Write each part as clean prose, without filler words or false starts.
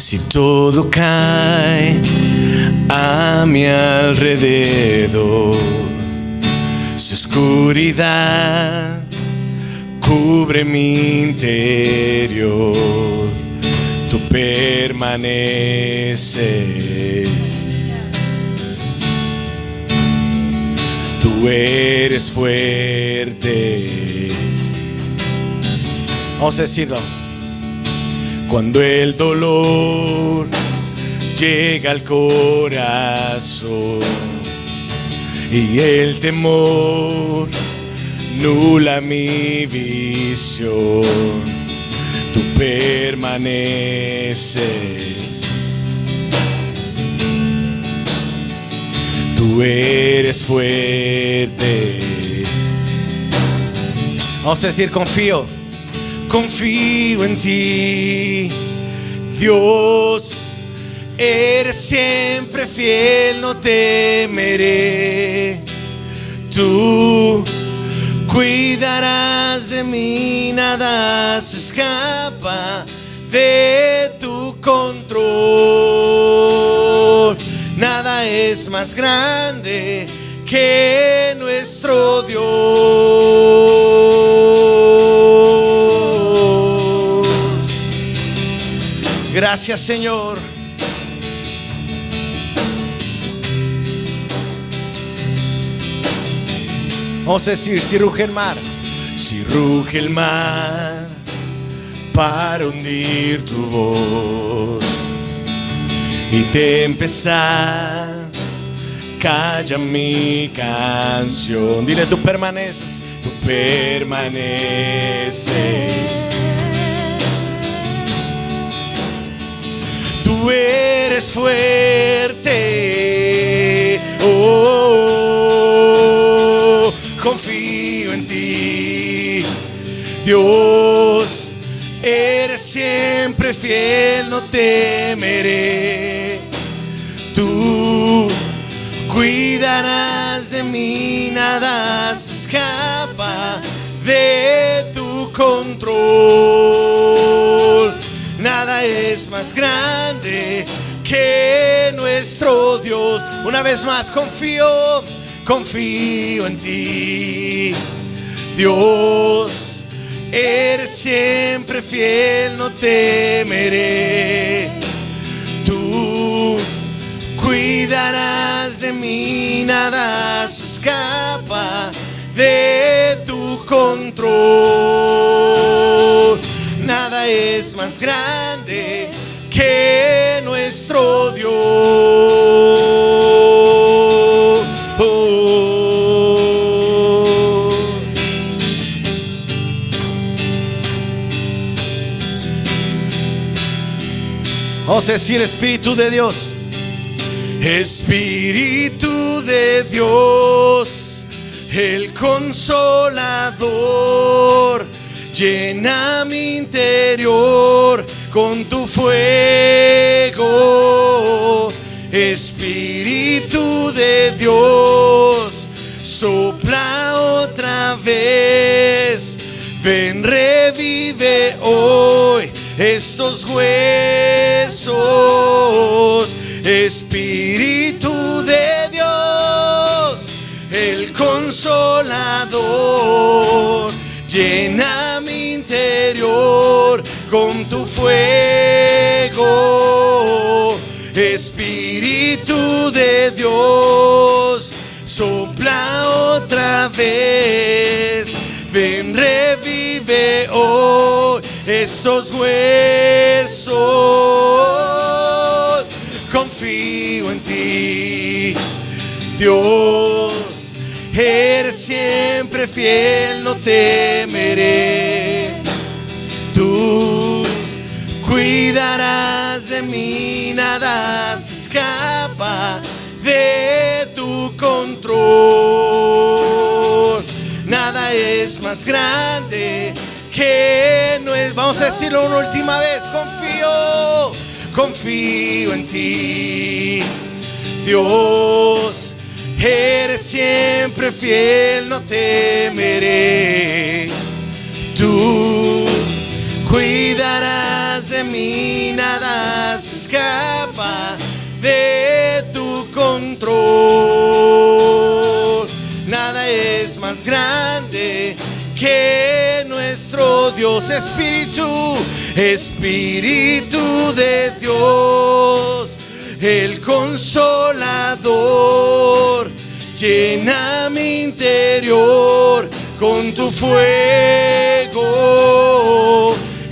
Si todo cae a mi alrededor, si oscuridad cubre mi interior, tú permaneces. Tú eres fuerte. Vamos a decirlo. Cuando el dolor llega al corazón y el temor nula mi visión, tú permaneces. Tú eres fuerte. Vamos a decir confío. Confío en ti, Dios, eres siempre fiel, no temeré. Tú cuidarás de mí, nada se escapa de tu control. Nada es más grande que nuestro Dios. Gracias, Señor. Vamos a decir, si ruge el mar, si ruge el mar para hundir tu voz y tempestad calla mi canción. Dile, tú permaneces, tú permaneces. Tú eres fuerte. Oh, confío en ti, Dios, eres siempre fiel, no temeré. Tú cuidarás de mí, nada se escapa de tu control. Nada es más grande que nuestro Dios. Una vez más, confío en ti, Dios, eres siempre fiel, no temeré. Tú cuidarás de mí, nada se escapa de tu control. Nada es más grande que nuestro Dios. Oh. Vamos a decir, Espíritu de Dios. Espíritu de Dios, el Consolador, llena mi interior con tu fuego. Espíritu de Dios, sopla otra vez. Ven, revive hoy estos huesos. Espíritu de Dios, el Consolador, llena mi interior con tu fuego. Espíritu de Dios, sopla otra vez. Ven, revive hoy estos huesos. Confío en ti, Dios, eres siempre fiel, no temeré. Tú cuidarás de mí, nada se escapa de tu control. Nada es más grande que no es. Vamos a decirlo una última vez. Confío en ti, Dios, eres siempre fiel, no temeré. Tú cuidarás de mí, nada se escapa de tu control. Nada es más grande que nuestro Dios. Espíritu de Dios, el Consolador, llena mi interior con tu fuego.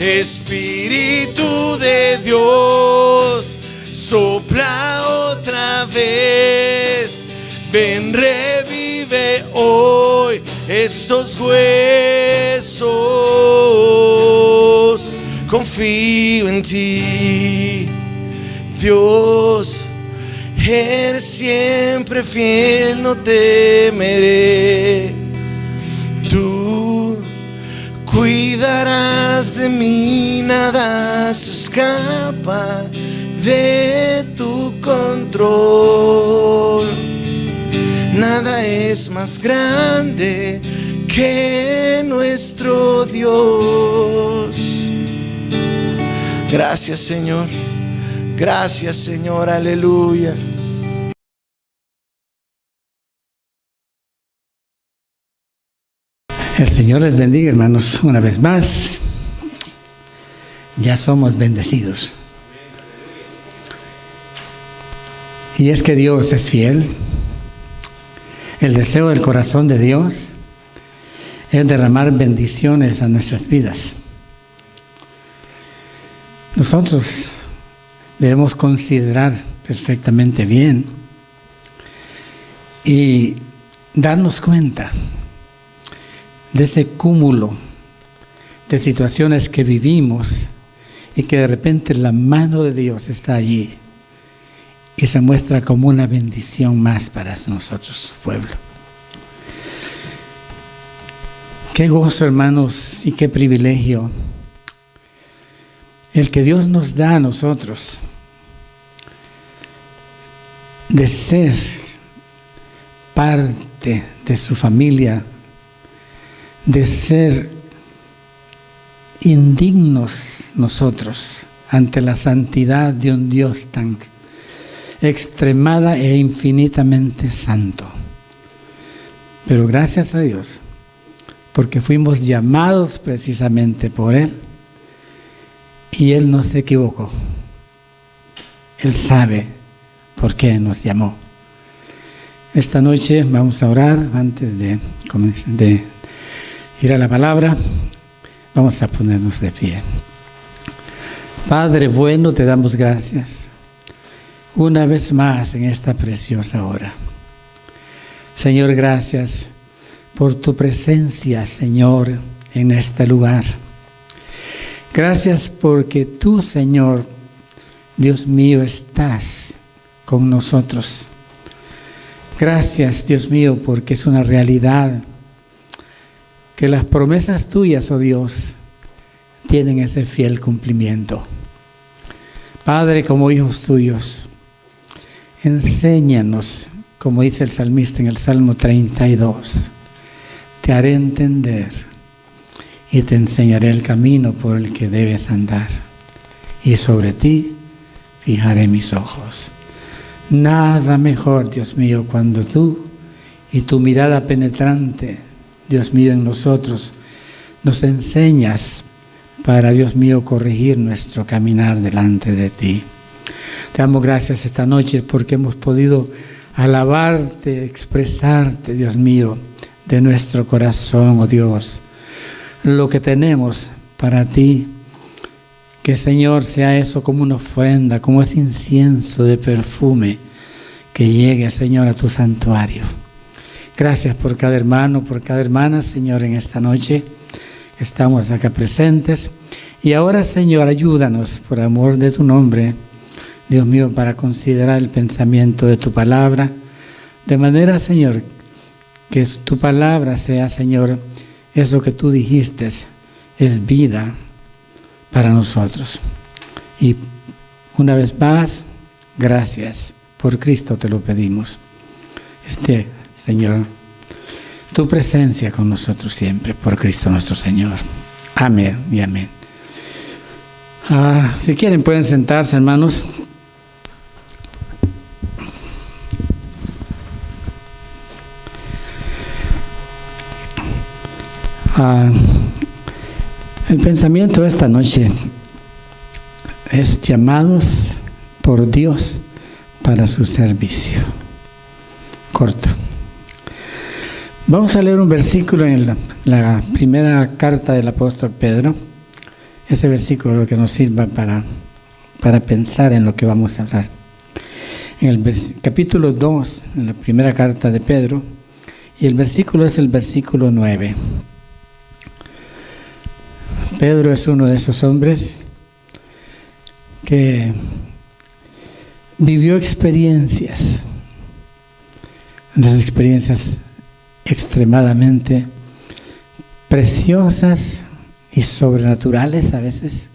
Espíritu de Dios, sopla otra vez. Ven, revive hoy estos huesos. Confío en ti, Dios. Eres siempre fiel, no temeré. Tú cuidarás de mí, nada se escapa de tu control. Nada es más grande que nuestro Dios. Gracias, Señor. Gracias, Señor. Aleluya. El Señor les bendiga, hermanos, una vez más. Ya somos bendecidos. Y es que Dios es fiel. El deseo del corazón de Dios es derramar bendiciones a nuestras vidas. Nosotros debemos considerar perfectamente bien y darnos cuenta de ese cúmulo de situaciones que vivimos y que de repente la mano de Dios está allí y se muestra como una bendición más para nosotros, su pueblo. Qué gozo, hermanos, y qué privilegio el que Dios nos da a nosotros de ser parte de su familia, de ser indignos nosotros ante la santidad de un Dios tan extremada e infinitamente santo. Pero gracias a Dios, porque fuimos llamados precisamente por Él, y Él no se equivocó. Él sabe por qué nos llamó. Esta noche vamos a orar antes de ir a la palabra. Vamos a ponernos de pie. Padre bueno, te damos gracias una vez más en esta preciosa hora. Señor, gracias por tu presencia, Señor, en este lugar. Gracias porque tú, Señor, Dios mío, estás con nosotros. Gracias, Dios mío, porque es una realidad que las promesas tuyas, oh Dios, tienen ese fiel cumplimiento. Padre, como hijos tuyos, enséñanos, como dice el salmista en el Salmo 32, te haré entender y te enseñaré el camino por el que debes andar, y sobre ti fijaré mis ojos. Nada mejor, Dios mío, cuando tú y tu mirada penetrante, Dios mío, en nosotros, nos enseñas para, Dios mío, corregir nuestro caminar delante de ti. Te damos gracias esta noche porque hemos podido alabarte, expresarte, Dios mío, de nuestro corazón, oh Dios, lo que tenemos para ti. Que, Señor, sea eso como una ofrenda, como ese incienso de perfume que llegue, Señor, a tu santuario. Gracias por cada hermano, por cada hermana, Señor, en esta noche que estamos acá presentes. Y ahora, Señor, ayúdanos, por amor de tu nombre, Dios mío, para considerar el pensamiento de tu palabra, de manera, Señor, que tu palabra sea, Señor, eso que tú dijiste, es vida para nosotros. Y una vez más, gracias. Por Cristo te lo pedimos. Señor, tu presencia con nosotros siempre, por Cristo nuestro Señor. Amén y amén. Si quieren pueden sentarse, hermanos. El pensamiento de esta noche es llamados por Dios para su servicio. Corto. Vamos a leer un versículo en la primera carta del apóstol Pedro. Ese versículo que nos sirva para pensar en lo que vamos a hablar. En el capítulo 2, en la primera carta de Pedro, y el versículo es el versículo 9. Pedro es uno de esos hombres que vivió experiencias, unas experiencias extremadamente preciosas y sobrenaturales a veces,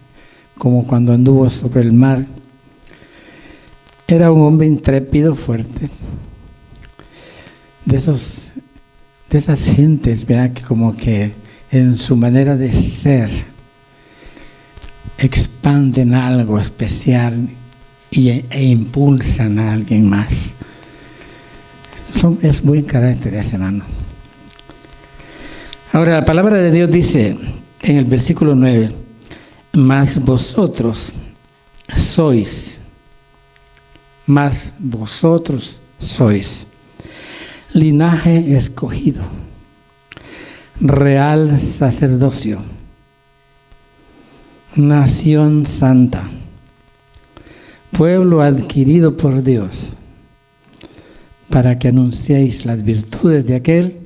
como cuando anduvo sobre el mar. Era un hombre intrépido, fuerte, de esas gentes, ¿verdad?, que como que en su manera de ser expanden algo especial e impulsan a alguien más. Es buen carácter ese hermano. Ahora, la palabra de Dios dice en el versículo 9: mas vosotros sois linaje escogido, real sacerdocio, nación santa, pueblo adquirido por Dios, para que anunciéis las virtudes de aquel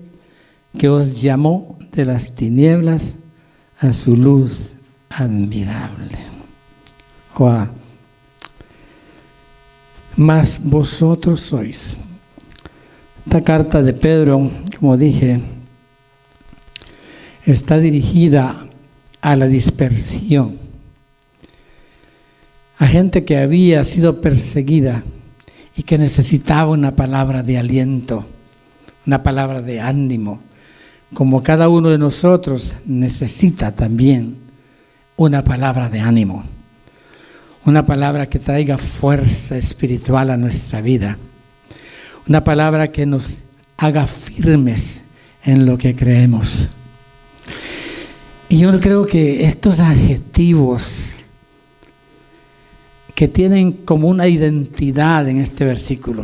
que os llamó de las tinieblas a su luz admirable. Wow. Mas vosotros sois. Esta carta de Pedro, como dije, está dirigida a la dispersión, a gente que había sido perseguida y que necesitaba una palabra de aliento, una palabra de ánimo, como cada uno de nosotros necesita también una palabra de ánimo, una palabra que traiga fuerza espiritual a nuestra vida, una palabra que nos haga firmes en lo que creemos. Y yo creo que estos adjetivos que tienen como una identidad en este versículo,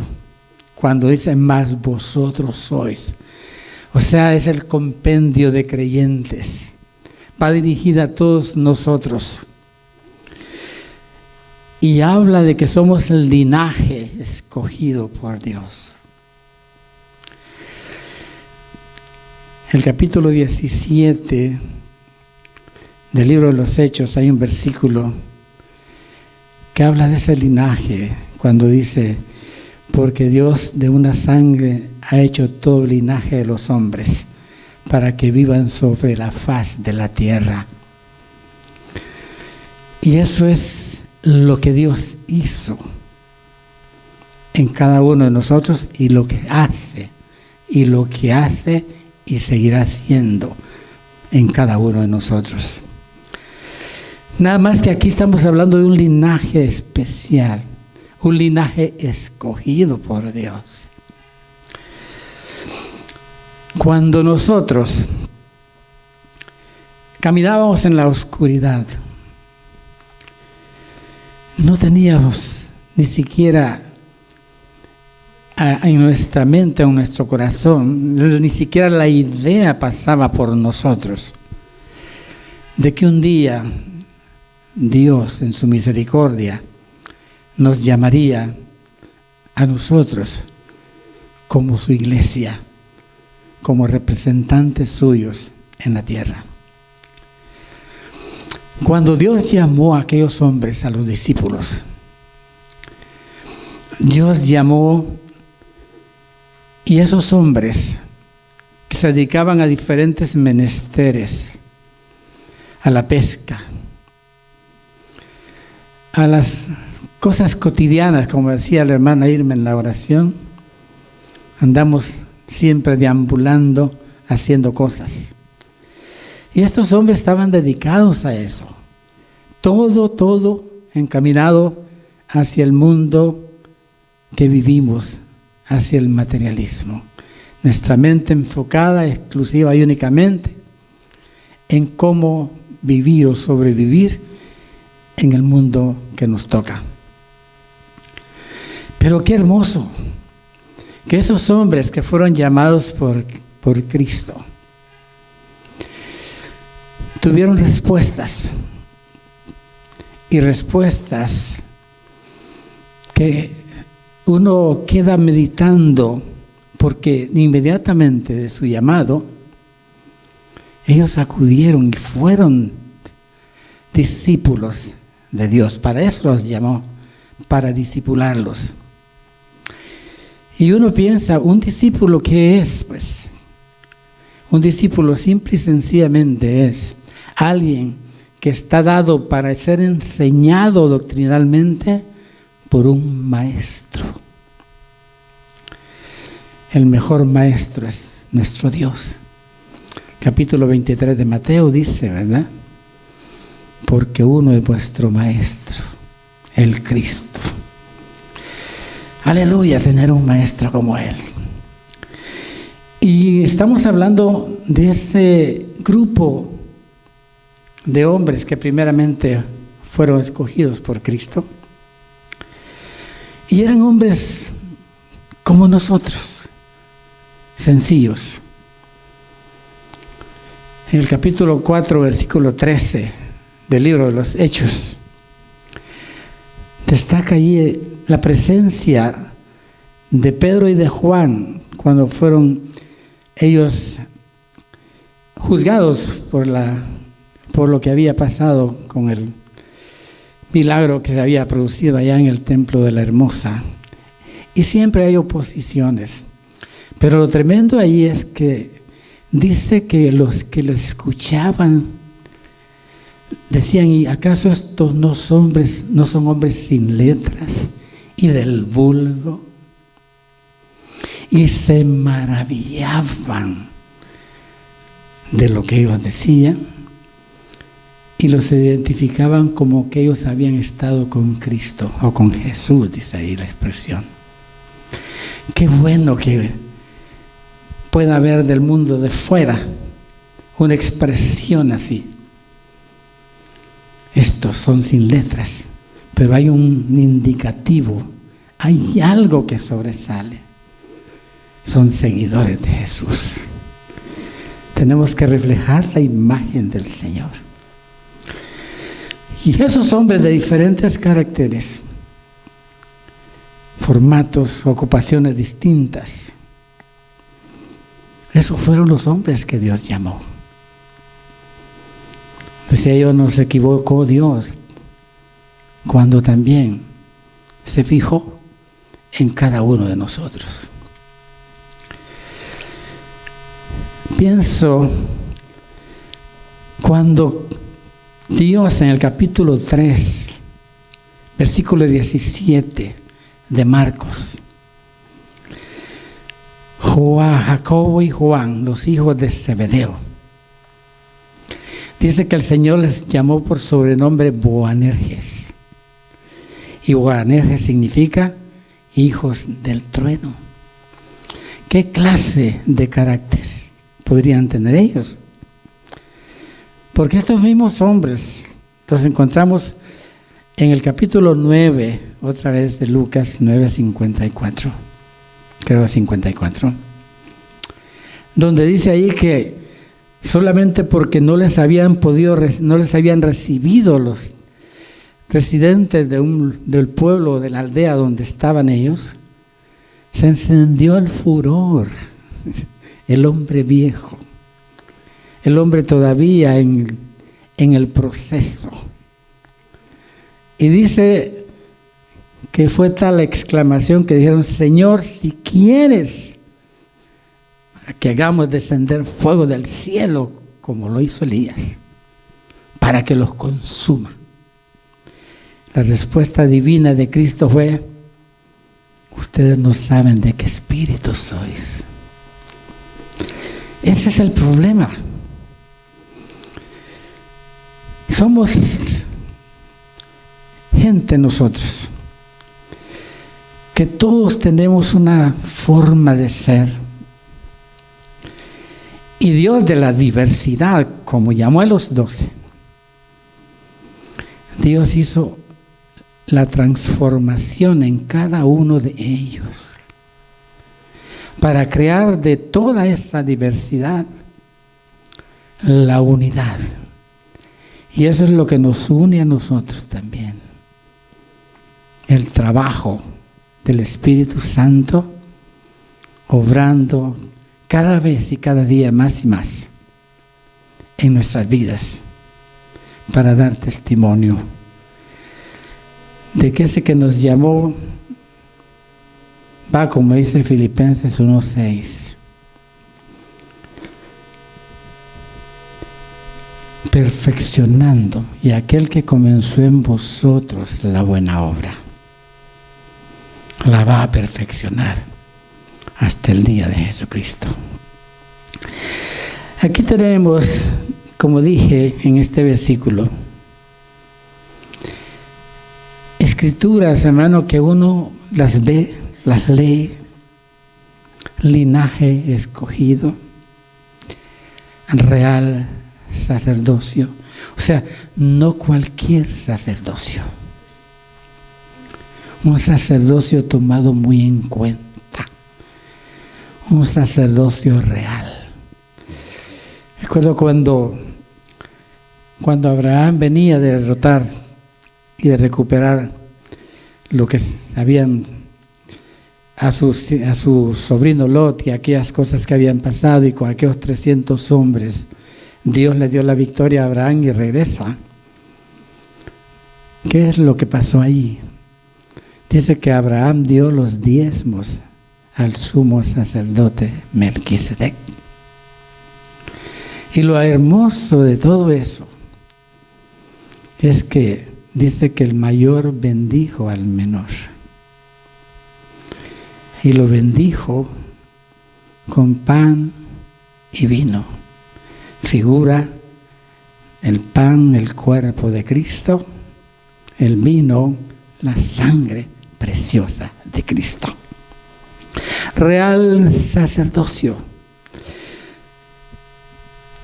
cuando dice más vosotros sois, o sea, es el compendio de creyentes, va dirigida a todos nosotros y habla de que somos el linaje escogido por Dios. El capítulo 17 del libro de los Hechos hay un versículo que habla de ese linaje, cuando dice: porque Dios de una sangre ha hecho todo el linaje de los hombres para que vivan sobre la faz de la tierra. Y eso es lo que Dios hizo en cada uno de nosotros, y lo que hace y seguirá haciendo en cada uno de nosotros. Nada más que aquí estamos hablando de un linaje especial, un linaje escogido por Dios. Cuando nosotros caminábamos en la oscuridad, no teníamos ni siquiera en nuestra mente, en nuestro corazón, ni siquiera la idea pasaba por nosotros de que un día Dios en su misericordia nos llamaría a nosotros como su iglesia, como representantes suyos en la tierra. Cuando Dios llamó a aquellos hombres, a los discípulos, Dios llamó, y esos hombres que se dedicaban a diferentes menesteres, a la pesca, a las cosas cotidianas, como decía la hermana Irma en la oración, andamos siempre deambulando, haciendo cosas. Y estos hombres estaban dedicados a eso. Todo encaminado hacia el mundo que vivimos, hacia el materialismo. Nuestra mente enfocada exclusiva y únicamente en cómo vivir o sobrevivir en el mundo que nos toca. Pero qué hermoso que esos hombres que fueron llamados por Cristo tuvieron respuestas, y respuestas que uno queda meditando, porque inmediatamente de su llamado ellos acudieron y fueron discípulos de Dios. Para eso los llamó, para discipularlos. Y uno piensa, ¿un discípulo qué es? Pues un discípulo simple y sencillamente es alguien que está dado para ser enseñado doctrinalmente por un maestro. El mejor maestro es nuestro Dios. Capítulo 23 de Mateo dice, ¿verdad? Porque uno es vuestro maestro, el Cristo. Aleluya, tener un maestro como Él. Y estamos hablando de ese grupo de hombres que primeramente fueron escogidos por Cristo. Y eran hombres como nosotros, sencillos. En el capítulo 4, versículo 13 del libro de los Hechos, destaca allí la presencia de Pedro y de Juan cuando fueron ellos juzgados por lo que había pasado con el milagro que se había producido allá en el templo de la Hermosa. Y siempre hay oposiciones, pero lo tremendo ahí es que dice que los que les escuchaban decían, ¿y acaso estos no son hombres sin letras y del vulgo? Y se maravillaban de lo que ellos decían y los identificaban como que ellos habían estado con Cristo o con Jesús, dice ahí la expresión. Qué bueno que pueda haber del mundo de fuera una expresión así. Estos son sin letras, pero hay un indicativo, hay algo que sobresale. Son seguidores de Jesús. Tenemos que reflejar la imagen del Señor. Y esos hombres de diferentes caracteres, formatos, ocupaciones distintas, esos fueron los hombres que Dios llamó. Decía yo, no se equivocó Dios cuando también se fijó en cada uno de nosotros. Pienso cuando Dios en el capítulo 3, versículo 17 de Marcos, Jacobo y Juan, los hijos de Zebedeo, dice que el Señor les llamó por sobrenombre Boanerges. Y Boanerges significa hijos del trueno. ¿Qué clase de carácter podrían tener ellos? Porque estos mismos hombres los encontramos en el capítulo 9, otra vez de Lucas 9:54, creo 54, donde dice ahí que solamente porque no les habían recibido los residentes del pueblo, de la aldea donde estaban ellos, se encendió el furor. El hombre viejo, el hombre todavía en el proceso. Y dice que fue tal la exclamación que dijeron, Señor, si quieres que hagamos descender fuego del cielo, como lo hizo Elías, para que los consuma. La respuesta divina de Cristo fue, ustedes no saben de qué espíritu sois. Ese es el problema. Somos gente nosotros, que todos tenemos una forma de ser Y Dios de la diversidad, como llamó a los 12, Dios hizo la transformación en cada uno de ellos para crear de toda esa diversidad la unidad. Y eso es lo que nos une a nosotros también. El trabajo del Espíritu Santo obrando cada vez y cada día más y más en nuestras vidas para dar testimonio de que ese que nos llamó va, como dice Filipenses 1:6, perfeccionando, y aquel que comenzó en vosotros la buena obra la va a perfeccionar hasta el día de Jesucristo. Aquí tenemos, como dije en este versículo, escrituras, hermano, que uno las ve, las lee: linaje escogido, real sacerdocio. O sea, no cualquier sacerdocio, un sacerdocio tomado muy en cuenta, un sacerdocio real. Recuerdo cuando Abraham venía de derrotar y de recuperar lo que sabían a su sobrino Lot y aquellas cosas que habían pasado, y con aquellos 300 hombres Dios le dio la victoria a Abraham y regresa. ¿Qué es lo que pasó ahí? Dice que Abraham dio los diezmos al sumo sacerdote Melquisedec. Y lo hermoso de todo eso es que dice que el mayor bendijo al menor. Y lo bendijo con pan y vino. Figura el pan, el cuerpo de Cristo; el vino, la sangre preciosa de Cristo. Real sacerdocio.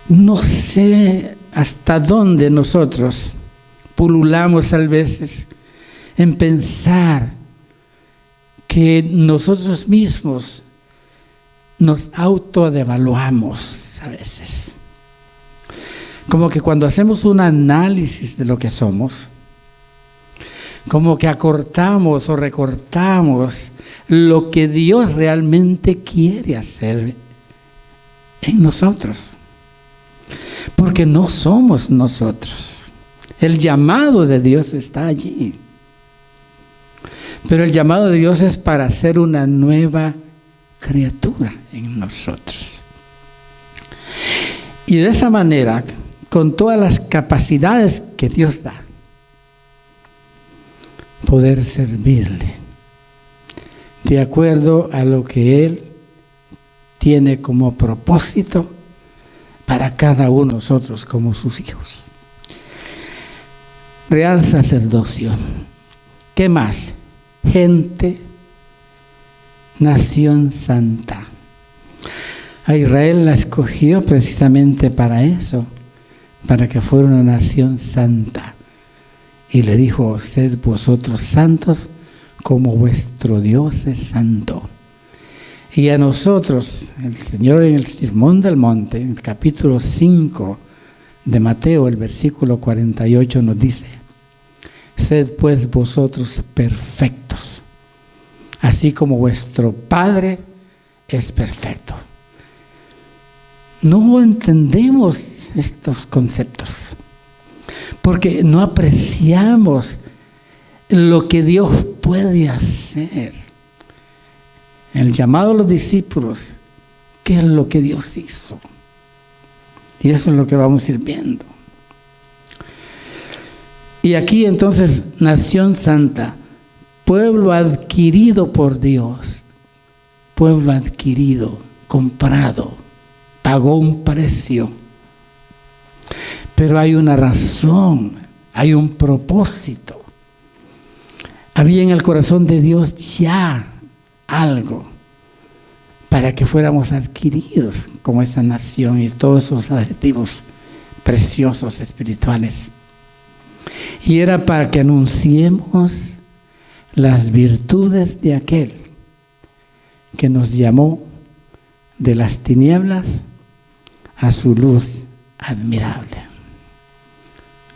No sé hasta dónde nosotros pululamos a veces en pensar que nosotros mismos nos autodevaluamos a veces. Como que cuando hacemos un análisis de lo que somos, como que acortamos o recortamos lo que Dios realmente quiere hacer en nosotros. Porque no somos nosotros. El llamado de Dios está allí. Pero el llamado de Dios es para ser una nueva criatura en nosotros. Y de esa manera, con todas las capacidades que Dios da, poder servirle de acuerdo a lo que Él tiene como propósito para cada uno de nosotros como sus hijos. Real sacerdocio. ¿Qué más? Gente, nación santa. A Israel la escogió precisamente para eso, para que fuera una nación santa. Y le dijo: sed vosotros santos como vuestro Dios es santo. Y a nosotros, el Señor en el Sermón del Monte, en el capítulo 5 de Mateo, el versículo 48 nos dice: sed pues vosotros perfectos, así como vuestro Padre es perfecto. No entendemos estos conceptos porque no apreciamos lo que Dios puede hacer. El llamado a los discípulos, ¿qué es lo que Dios hizo? Y eso es lo que vamos a ir viendo. Y aquí entonces, nación santa, pueblo adquirido por Dios, pueblo adquirido, comprado, pagó un precio. Pero hay una razón, hay un propósito. Había en el corazón de Dios ya algo para que fuéramos adquiridos como esta nación y todos esos adjetivos preciosos espirituales. Y era para que anunciemos las virtudes de aquel que nos llamó de las tinieblas a su luz admirable.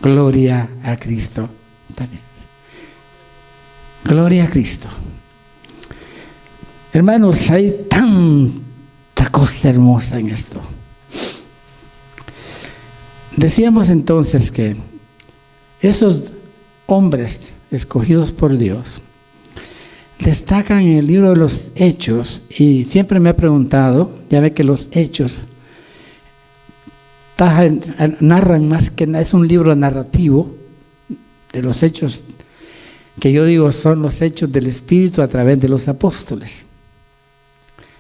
Gloria a Cristo. Gloria a Cristo. Hermanos, hay tanta cosa hermosa en esto. Decíamos entonces que esos hombres escogidos por Dios destacan en el libro de los Hechos, y siempre me he preguntado, ya ve que los Hechos narran más que nada, es un libro narrativo de los Hechos, que yo digo son los hechos del Espíritu a través de los apóstoles,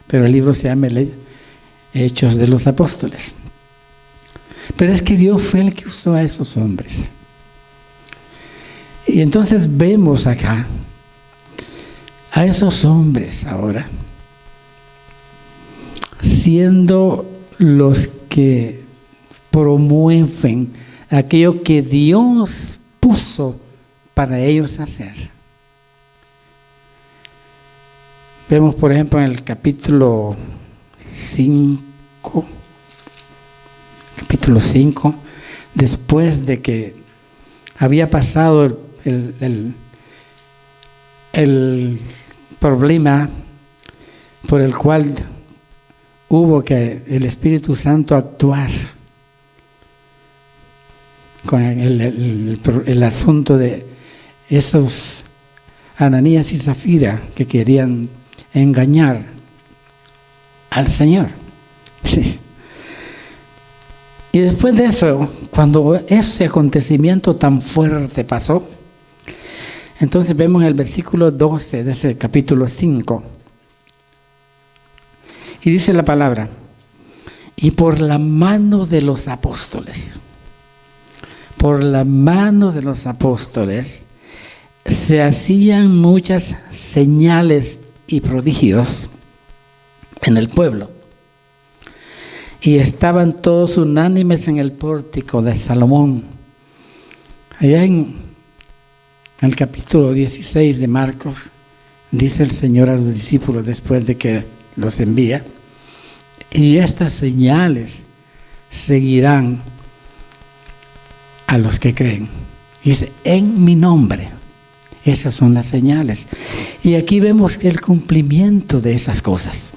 pero el libro se llama Hechos de los Apóstoles. Pero es que Dios fue el que usó a esos hombres. Y entonces vemos acá a esos hombres ahora siendo los que promueven aquello que Dios puso para ellos hacer. Vemos, por ejemplo, en el capítulo 5, después de que había pasado el problema por el cual hubo que el Espíritu Santo actuar con el asunto de esos Ananías y Zafira que querían engañar al Señor. Sí. Y después de eso, cuando ese acontecimiento tan fuerte pasó, entonces vemos en el versículo 12 de ese capítulo 5, y dice la palabra: y por la mano de los apóstoles, se hacían muchas señales y prodigios en el pueblo, y estaban todos unánimes en el pórtico de Salomón. Allá en el capítulo 16 de Marcos, dice el Señor a los discípulos después de que los envía: y estas señales seguirán a los que creen. Dice: en mi nombre. Esas son las señales. Y aquí vemos el cumplimiento de esas cosas.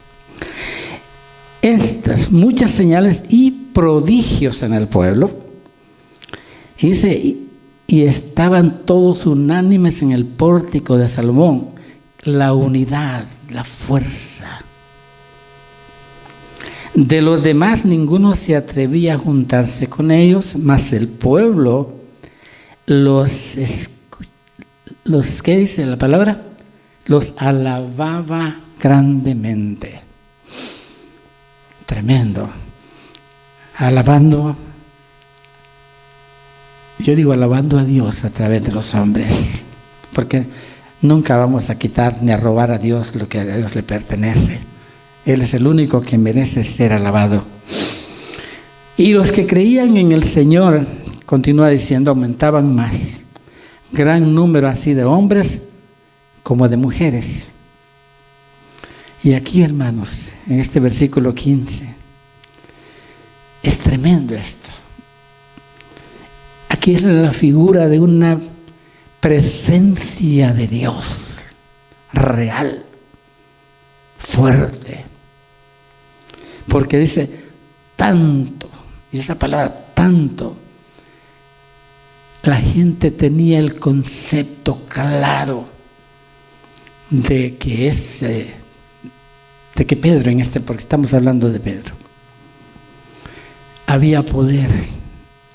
Estas muchas señales y prodigios en el pueblo. Dice: y estaban todos unánimes en el pórtico de Salomón. La unidad, la fuerza. De los demás ninguno se atrevía a juntarse con ellos, mas el pueblo ¿qué dice la palabra? Los alababa grandemente. Tremendo. Alabando, yo digo alabando a Dios a través de los hombres, porque nunca vamos a quitar ni a robar a Dios lo que a Dios le pertenece. Él es el único que merece ser alabado. Y los que creían en el Señor, continúa diciendo, aumentaban más. Gran número así de hombres como de mujeres. Y aquí, hermanos, en este versículo 15, es tremendo esto. Aquí es la figura de una presencia de Dios real, fuerte. Porque dice tanto, y esa palabra tanto, la gente tenía el concepto claro de que Pedro, porque estamos hablando de Pedro, había poder,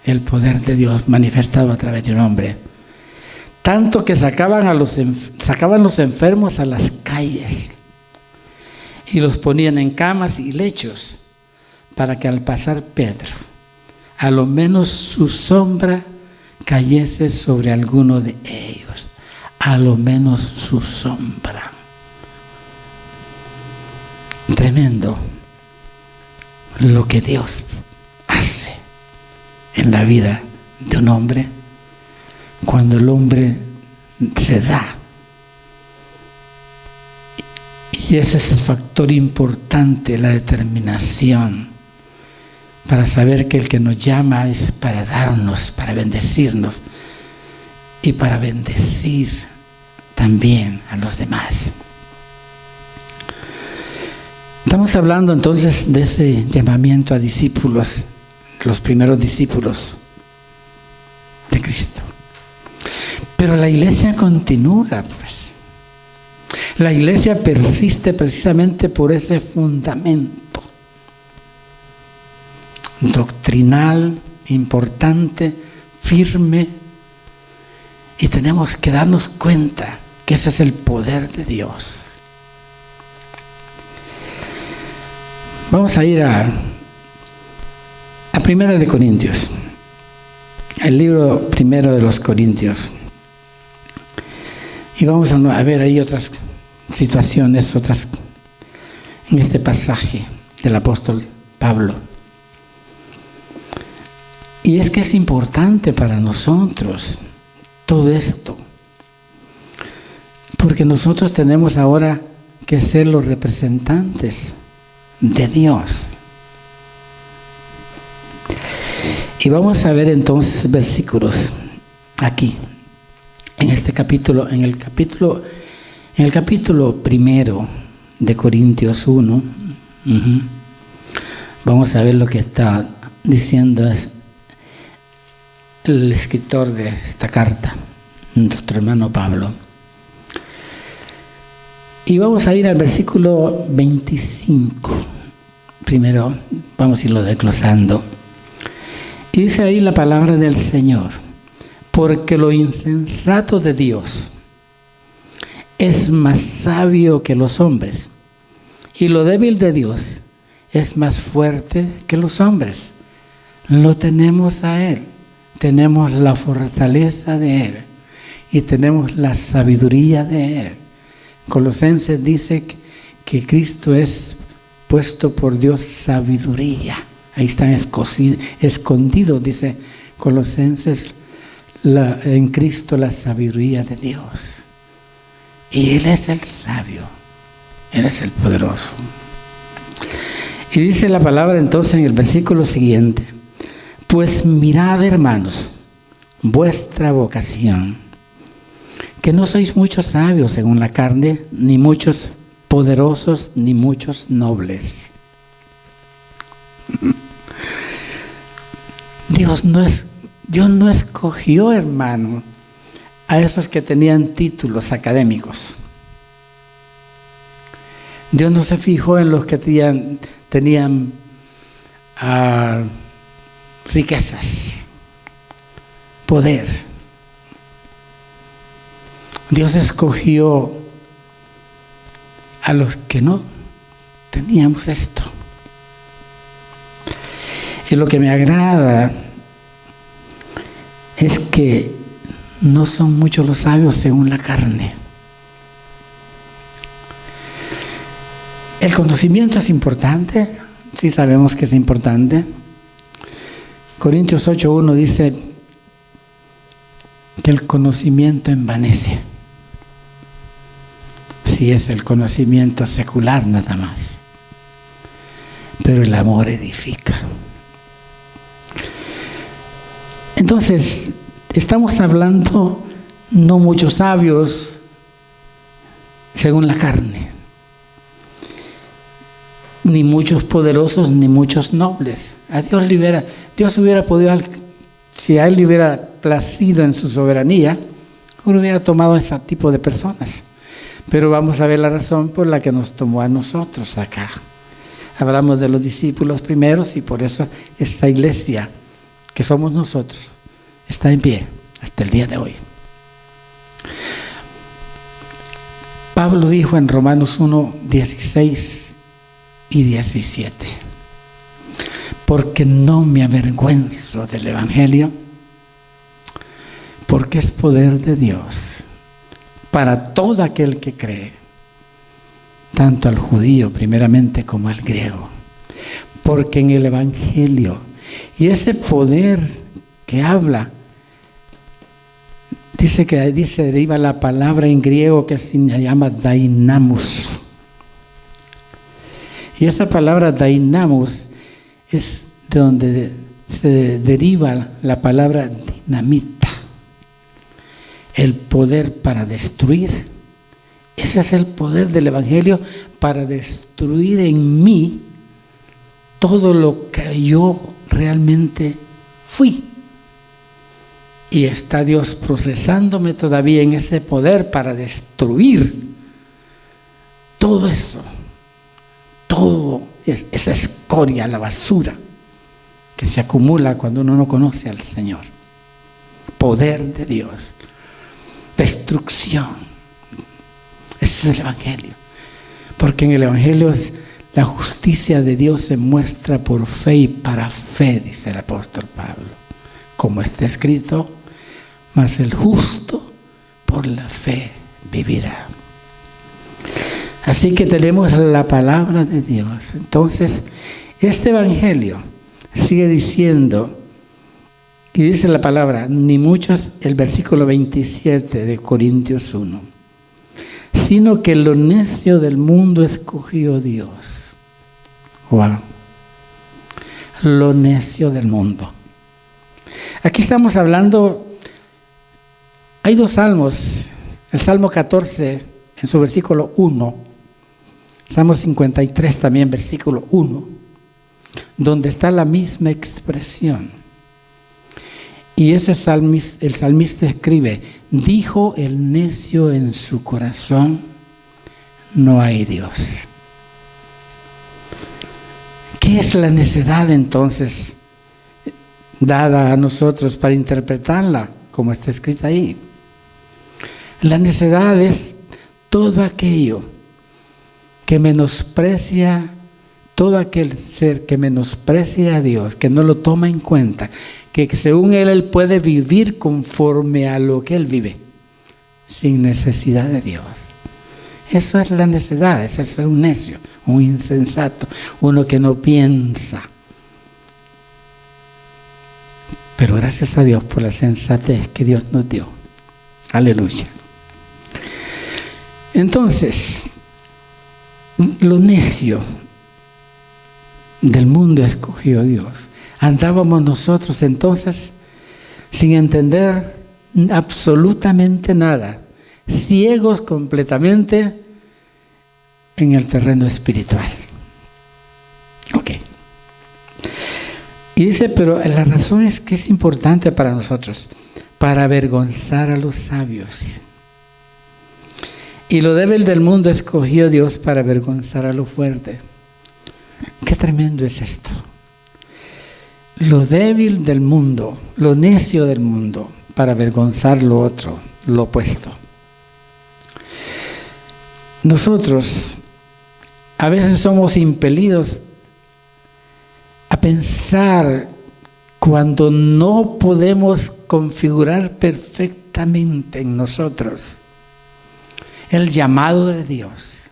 el poder de Dios manifestado a través de un hombre. Tanto que sacaban los enfermos a las calles y los ponían en camas y lechos para que al pasar Pedro, a lo menos su sombra cayese sobre alguno de ellos, a lo menos su sombra. tremendo lo que Dios hace en la vida de un hombre cuando el hombre se da. Y ese es el factor importante, la determinación, para saber que el que nos llama es para darnos, para bendecirnos y para bendecir también a los demás. Estamos hablando entonces de ese llamamiento a discípulos, los primeros discípulos de Cristo. Pero la iglesia continúa, pues. La iglesia persiste precisamente por ese fundamento doctrinal, importante, firme, y tenemos que darnos cuenta que ese es el poder de Dios. Vamos a ir a 1 de Corintios, el libro primero de los Corintios, y vamos a ver ahí otras situaciones, en este pasaje del apóstol Pablo. Y es que es importante para nosotros todo esto, porque nosotros tenemos ahora que ser los representantes de Dios. Y vamos a ver entonces versículos aquí, en este capítulo, en el capítulo primero de Corintios 1, vamos a ver lo que está diciendo el escritor de esta carta, nuestro hermano Pablo. Y vamos a ir al versículo 25. Primero vamos a irlo desglosando. Y dice ahí la palabra del Señor: porque lo insensato de Dios es más sabio que los hombres, y lo débil de Dios es más fuerte que los hombres. Lo tenemos a Él, tenemos la fortaleza de Él y tenemos la sabiduría de Él. Colosenses dice que Cristo es puesto por Dios sabiduría. Ahí está escondido, dice Colosenses, en Cristo la sabiduría de Dios. Y Él es el sabio, Él es el poderoso. Y dice la palabra entonces en el versículo siguiente: pues mirad, hermanos, vuestra vocación, que no sois muchos sabios según la carne, ni muchos poderosos, ni muchos nobles. Dios no escogió, hermano, a esos que tenían títulos académicos. Dios no se fijó en los que tenían riquezas, poder. Dios escogió a los que no teníamos esto. Y lo que me agrada es que no son muchos los sabios según la carne. El conocimiento es importante, sí sabemos que es importante. Corintios 8:1 dice que el conocimiento envanece. Sí, es el conocimiento secular nada más, pero el amor edifica. Entonces, estamos hablando no muchos sabios según la carne, ni muchos poderosos, ni muchos nobles. Dios hubiera podido, si a Él le hubiera placido en su soberanía, Él hubiera tomado ese tipo de personas. Pero vamos a ver la razón por la que nos tomó a nosotros acá. Hablamos de los discípulos primeros y por eso esta iglesia que somos nosotros está en pie hasta el día de hoy. Pablo dijo en Romanos 1:16 y 17: porque no me avergüenzo del Evangelio, porque es poder de Dios para todo aquel que cree, tanto al judío primeramente como al griego. Porque en el Evangelio, y ese poder que habla, dice deriva la palabra en griego que se llama dynamus. Y esa palabra dynamus es de donde se deriva la palabra dinamita. El poder para destruir. Ese es el poder del Evangelio para destruir en mí todo lo que yo realmente fui. Y está Dios procesándome todavía en ese poder para destruir todo eso. Todo esa escoria, la basura que se acumula cuando uno no conoce al Señor. Poder de Dios. Destrucción. Ese es el Evangelio. Porque en el Evangelio la justicia de Dios se muestra por fe y para fe, dice el apóstol Pablo. Como está escrito, mas el justo por la fe vivirá. Así que tenemos la palabra de Dios. Entonces, este Evangelio sigue diciendo, y dice la palabra, ni muchos, el versículo 27 de Corintios 1, sino que lo necio del mundo escogió Dios. Wow. Lo necio del mundo. Aquí estamos hablando, hay dos salmos, el Salmo 14 en su versículo 1, Salmo 53 también versículo 1, donde está la misma expresión. Y ese el salmista escribe, dijo el necio en su corazón, no hay Dios. ¿Qué es la necedad entonces dada a nosotros para interpretarla como está escrita ahí? La necedad es todo aquello que menosprecia, todo aquel ser que menosprecia a Dios, que no lo toma en cuenta, que según él puede vivir conforme a lo que él vive, sin necesidad de Dios. Eso es la necedad, eso es un necio, un insensato, uno que no piensa. Pero gracias a Dios por la sensatez que Dios nos dio. Aleluya. Entonces, lo necio del mundo escogió Dios. Andábamos nosotros entonces sin entender absolutamente nada, ciegos completamente en el terreno espiritual. Ok. Y dice, pero la razón es que es importante para nosotros, para avergonzar a los sabios. Y lo débil del mundo escogió Dios para avergonzar a lo fuerte. Qué tremendo es esto. Lo débil del mundo, lo necio del mundo, para avergonzar lo otro, lo opuesto. Nosotros a veces somos impelidos a pensar cuando no podemos configurar perfectamente en nosotros el llamado de Dios,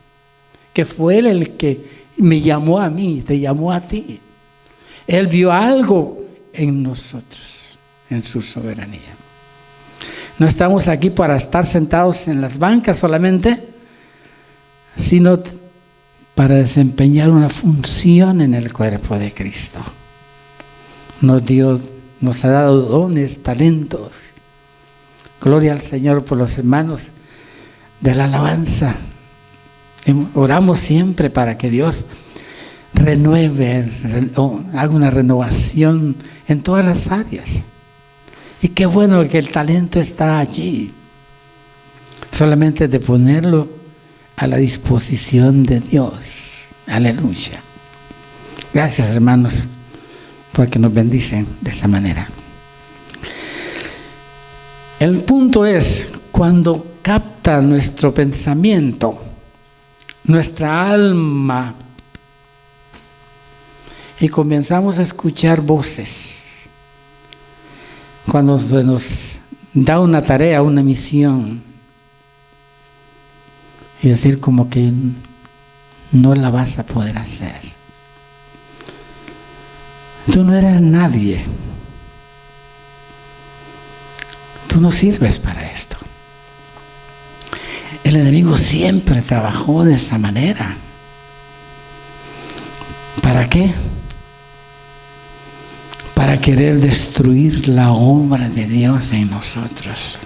que fue Él el que me llamó a mí, te llamó a ti. Él vio algo en nosotros, en su soberanía. No estamos aquí para estar sentados en las bancas solamente, sino para desempeñar una función en el cuerpo de Cristo. Nos ha dado dones, talentos. Gloria al Señor por los hermanos de la alabanza. Oramos siempre para que Dios renueve, haga una renovación en todas las áreas. Y qué bueno que el talento está allí. Solamente de ponerlo a la disposición de Dios. Aleluya. Gracias, hermanos, porque nos bendicen de esa manera. El punto es cuando capta nuestro pensamiento, nuestra alma, y comenzamos a escuchar voces. Cuando se nos da una tarea, una misión, y decir como que no la vas a poder hacer. Tú no eres nadie. Tú no sirves para esto. El enemigo siempre trabajó de esa manera. ¿Para qué? Para querer destruir la obra de Dios en nosotros.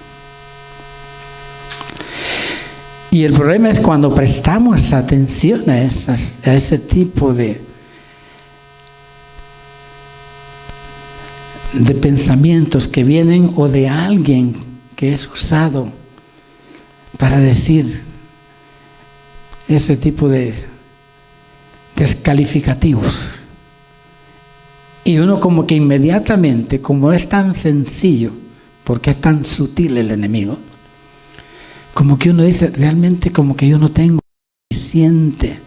Y el problema es cuando prestamos atención a ese tipo de pensamientos que vienen o de alguien que es usado para decir ese tipo de descalificativos. Y uno como que inmediatamente, como es tan sencillo, porque es tan sutil el enemigo, como que uno dice, realmente como que yo no tengo suficiente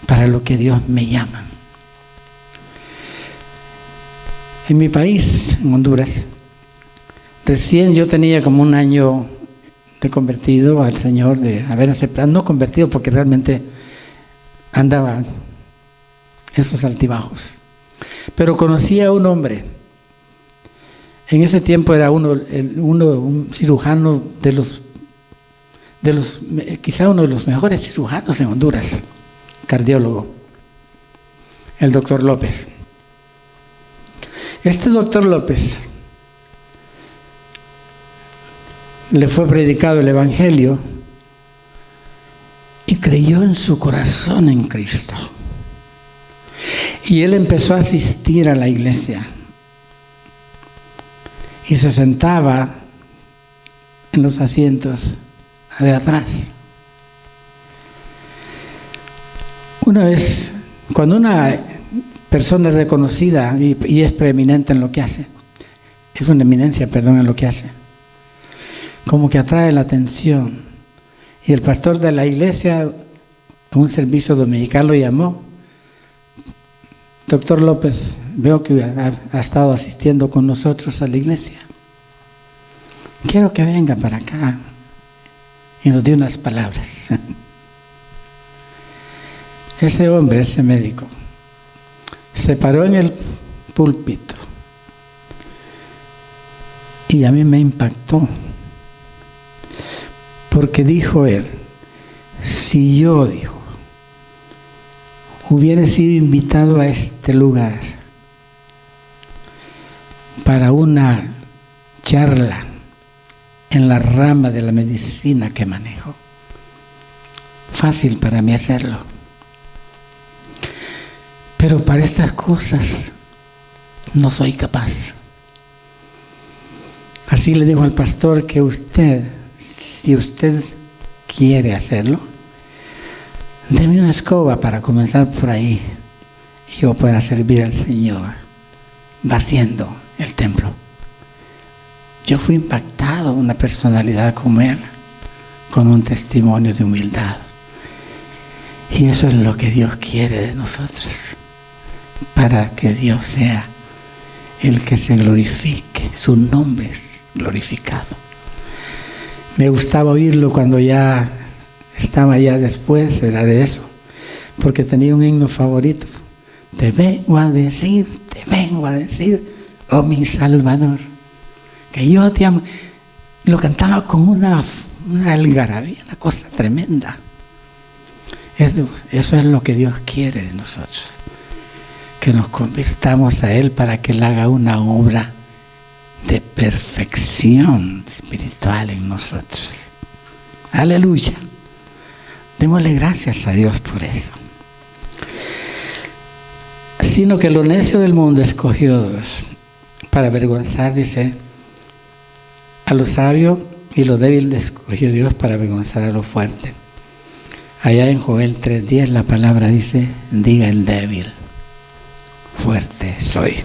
para lo que Dios me llama. En mi país, en Honduras, recién yo tenía como un año de convertido al Señor, de haber aceptado, no convertido porque realmente andaba esos altibajos. Pero conocí a un hombre. En ese tiempo era un cirujano quizá uno de los mejores cirujanos en Honduras, cardiólogo, el doctor López. Este doctor López le fue predicado el Evangelio y creyó en su corazón en Cristo. Y él empezó a asistir a la iglesia y se sentaba en los asientos de atrás. Una vez, cuando una persona es reconocida y es preeminente en lo que hace, es una eminencia, en lo que hace, como que atrae la atención. Y el pastor de la iglesia, a un servicio dominical, lo llamó: doctor López, veo que ha estado asistiendo con nosotros a la iglesia. Quiero que venga para acá y nos dé unas palabras. Ese hombre, ese médico, se paró en el púlpito y a mí me impactó, porque dijo él: si yo, hubiera sido invitado a este lugar para una charla en la rama de la medicina que manejo, fácil para mí hacerlo. Pero para estas cosas no soy capaz. Así le dijo al pastor que si usted quiere hacerlo, deme una escoba para comenzar por ahí y yo pueda servir al Señor barriendo el templo. Yo fui impactado, una personalidad como él, con un testimonio de humildad. Y eso es lo que Dios quiere de nosotros, para que Dios sea el que se glorifique, su nombre es glorificado. Me gustaba oírlo cuando ya estaba ya después, era de eso, porque tenía un himno favorito: te vengo a decir, oh mi Salvador, que yo te amo. Lo cantaba con una algarabía, una cosa tremenda. Eso es lo que Dios quiere de nosotros, que nos convirtamos a Él para que Él haga una obra de perfección espiritual en nosotros. Aleluya. Démosle gracias a Dios por eso. Sino que lo necio del mundo escogió Dios para avergonzar, dice, a lo sabio, y lo débil escogió Dios para avergonzar a lo fuerte. Allá en Joel 3:10 la palabra dice: diga el débil, fuerte soy.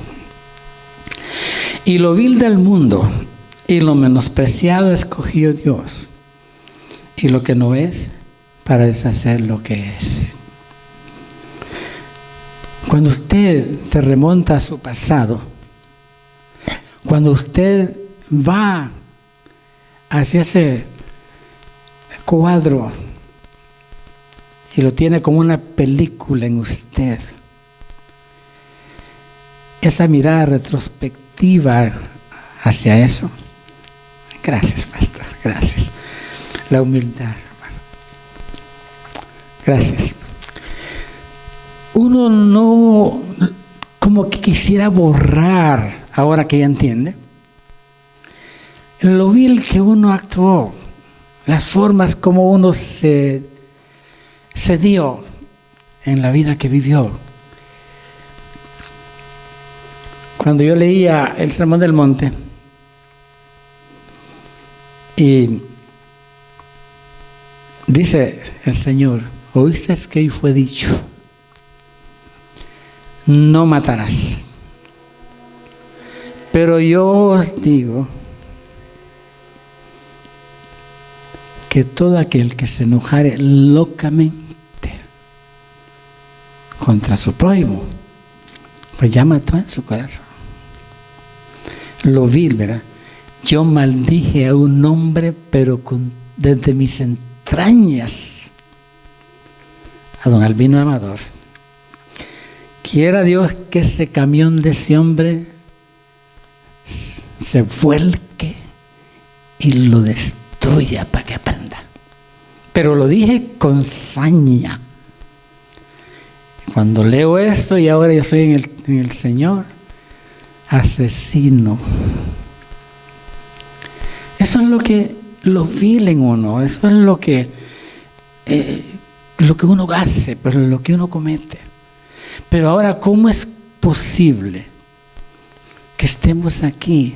Y lo vil del mundo y lo menospreciado escogió Dios, y lo que no es, para deshacer lo que es. Cuando usted se remonta a su pasado, cuando usted va hacia ese cuadro y lo tiene como una película en usted. Esa mirada retrospectiva hacia eso. Gracias, pastor, gracias. La humildad, hermano. Gracias. Uno no, como que quisiera borrar, ahora que ya entiende, lo vil que uno actuó, las formas como uno se dio en la vida que vivió. Cuando yo leía el Sermón del Monte, y dice el Señor, oíste que fue dicho, no matarás. Pero yo os digo que todo aquel que se enojare locamente contra su prójimo, pues ya mató en su corazón. Lo vil, ¿verdad? Yo maldije a un hombre, pero desde mis entrañas, a don Albino Amador. Quiera Dios que ese camión de ese hombre se vuelque y lo destruya para que aprenda. Pero lo dije con saña. Cuando leo eso y ahora ya soy en el Señor, asesino. Eso es lo vil en uno, eso es lo que uno hace, pero lo que uno comete. Pero ahora, ¿cómo es posible que estemos aquí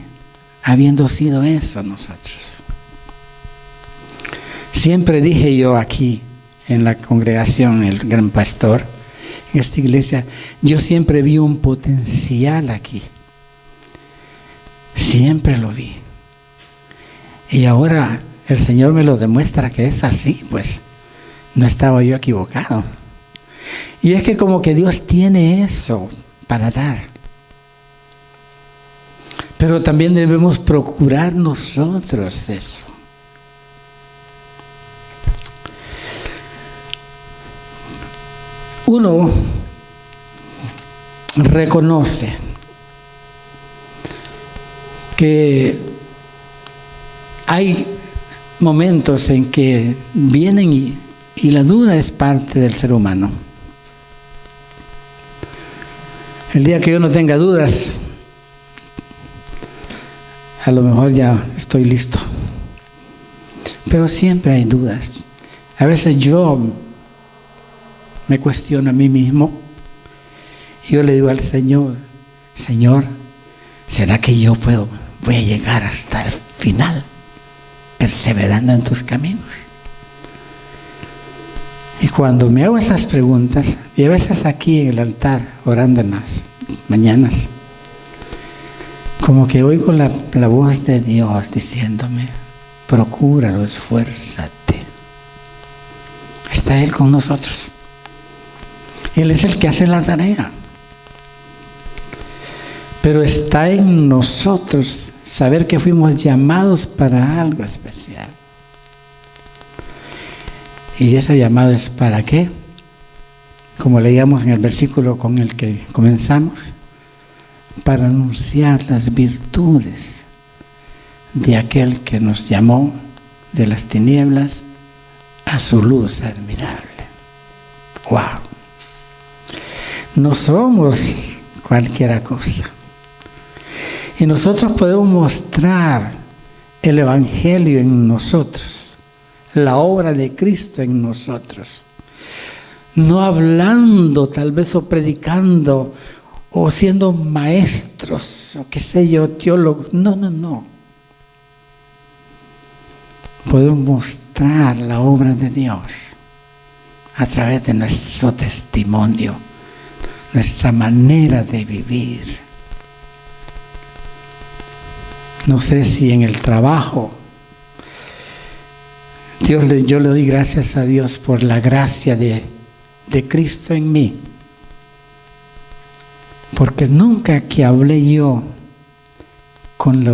habiendo sido eso nosotros? Siempre dije yo aquí en la congregación, el gran pastor, en esta iglesia, yo siempre vi un potencial aquí. Siempre lo vi. Y ahora el Señor me lo demuestra que es así, pues no estaba yo equivocado. Y es que como que Dios tiene eso para dar. Pero también debemos procurar nosotros eso. Uno reconoce que hay momentos en que vienen y la duda es parte del ser humano. El día que yo no tenga dudas, a lo mejor ya estoy listo. Pero siempre hay dudas. A veces yo me cuestiono a mí mismo y yo le digo al Señor, Señor, ¿será que yo voy a llegar hasta el final perseverando en tus caminos? Y cuando me hago esas preguntas, y a veces aquí en el altar orando en las mañanas, como que oigo la voz de Dios diciéndome, procúralo, esfuérzate. Está Él con nosotros. Él es el que hace la tarea. Pero está en nosotros saber que fuimos llamados para algo especial. Y ese llamado es ¿para qué? Como leíamos en el versículo con el que comenzamos, para anunciar las virtudes de aquel que nos llamó de las tinieblas a su luz admirable. ¡Wow! No somos cualquiera cosa. Y nosotros podemos mostrar el Evangelio en nosotros, la obra de Cristo en nosotros. No hablando tal vez o predicando o siendo maestros o qué sé yo, teólogos. No. Podemos mostrar la obra de Dios a través de nuestro testimonio, nuestra manera de vivir. No sé si en el trabajo, yo le doy gracias a Dios por la gracia de Cristo en mí. Porque nunca que hablé yo con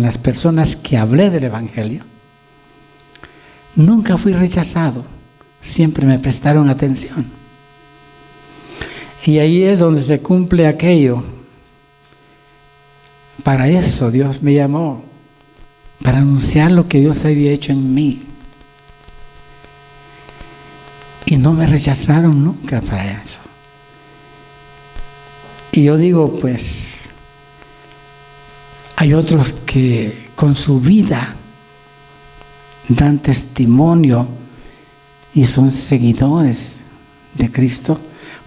las personas que hablé del Evangelio, nunca fui rechazado, siempre me prestaron atención. Y ahí es donde se cumple aquello. Para eso Dios me llamó, para anunciar lo que Dios había hecho en mí. Y no me rechazaron nunca para eso. Y yo digo, pues, hay otros que con su vida dan testimonio y son seguidores de Cristo,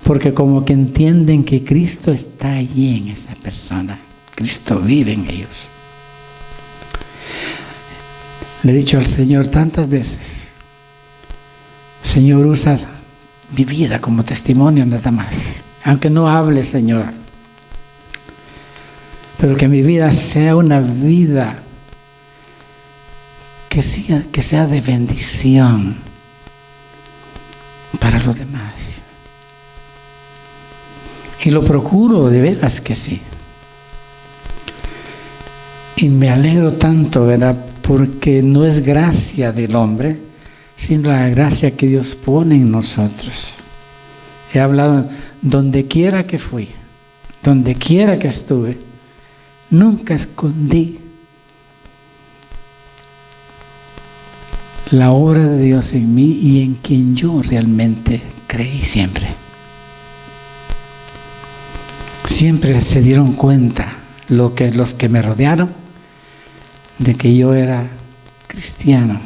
porque como que entienden que Cristo está allí en esa persona. Cristo vive en ellos. Le he dicho al Señor tantas veces, Señor, usa mi vida como testimonio nada más. Aunque no hable, Señor. Pero que mi vida sea una vida que sea de bendición para los demás. Y lo procuro de veras que sí. Y me alegro tanto, ¿verdad? Porque no es gracia del hombre, sino la gracia que Dios pone en nosotros. He hablado donde quiera que fui, donde quiera que estuve, nunca escondí la obra de Dios en mí y en quien yo realmente creí siempre. Siempre se dieron cuenta los que me rodearon de que yo era cristiano.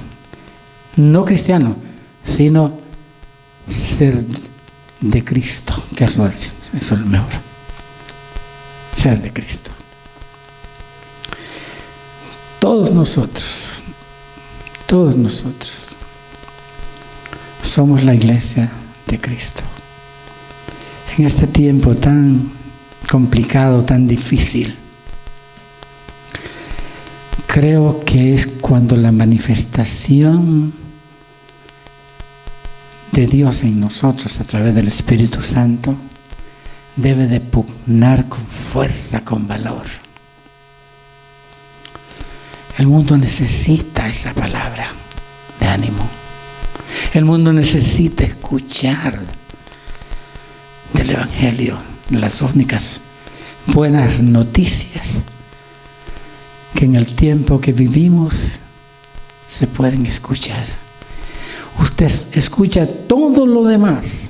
No cristiano, sino ser de Cristo, que eso es lo mejor. Ser de Cristo. Todos nosotros somos la iglesia de Cristo. En este tiempo tan complicado, tan difícil, creo que es cuando la manifestación de Dios en nosotros a través del Espíritu Santo debe de pugnar con fuerza, con valor. El mundo necesita esa palabra de ánimo. El mundo necesita escuchar del Evangelio, las únicas buenas noticias que en el tiempo que vivimos se pueden escuchar. Usted escucha todo lo demás.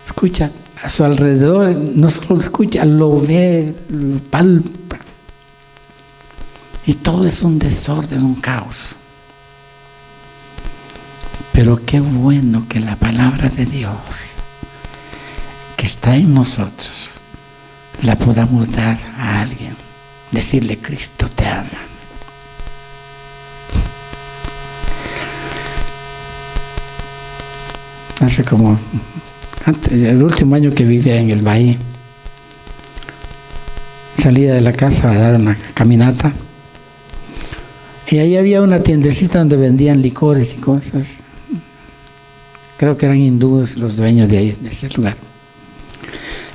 Escucha a su alrededor, no solo lo escucha, lo ve, lo palpa. Y todo es un desorden, un caos. Pero qué bueno que la palabra de Dios que está en nosotros la podamos dar a alguien. Decirle, Cristo te ama. Hace como, el último año que vivía en el valle, salía de la casa a dar una caminata y ahí había una tiendecita donde vendían licores y cosas. Creo que eran hindúes los dueños de ahí, de ese lugar.